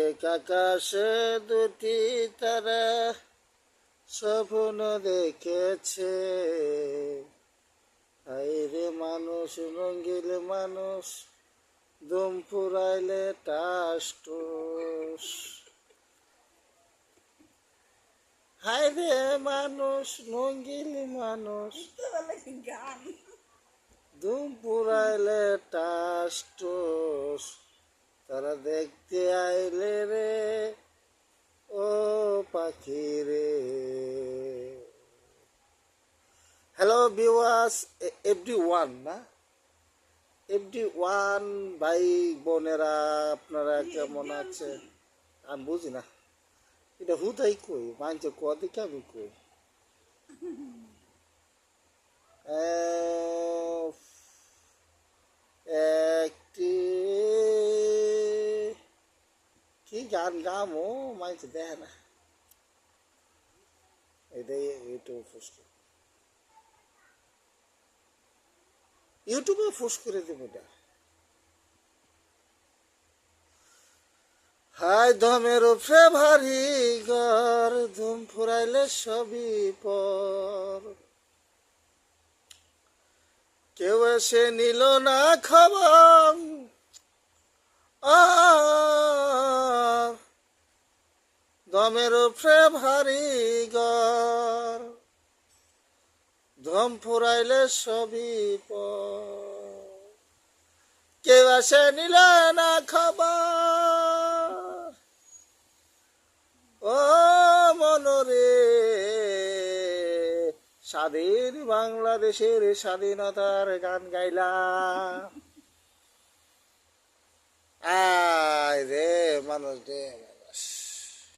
আকাশে দুটি তারা স্বপ্ন দেখেছে। হায়রে মানুষ রঙ্গিল মানুষ দম ফুরাইলে টাস টুস। হায়রে মানুষ রঙ্গিল মানুষ দম ফুরাইলে টাস টুস। তারা দেখতে আইলে রে ও পাখি রে। হ্যালো ভিউয়ার্স, এভরিওয়ান না এভরিওয়ান ভাই বোনেরা, আপনারা কেমন আছে? আমি বুঝি না এটা হুদাই কই মানছে কদিকে আমি কই একটি কি গান গামো মানছে দেখে না, এটাই ইউটিউবে ফোর্স করে দেবো এটা। হাই ধমের উপরে ভারী ঘর ধুম ফুরাইলে সবই পর। কেউ এসে নিল না খবর, দমের উপরে ভারী ঘর ধম ফুরাইলে সবই পর। কেউ এসে নিল না খবর, ও মনরে স্বাধীন বাংলাদেশের স্বাধীনতার গান গাইলাম। আয় রে মানুষ রে।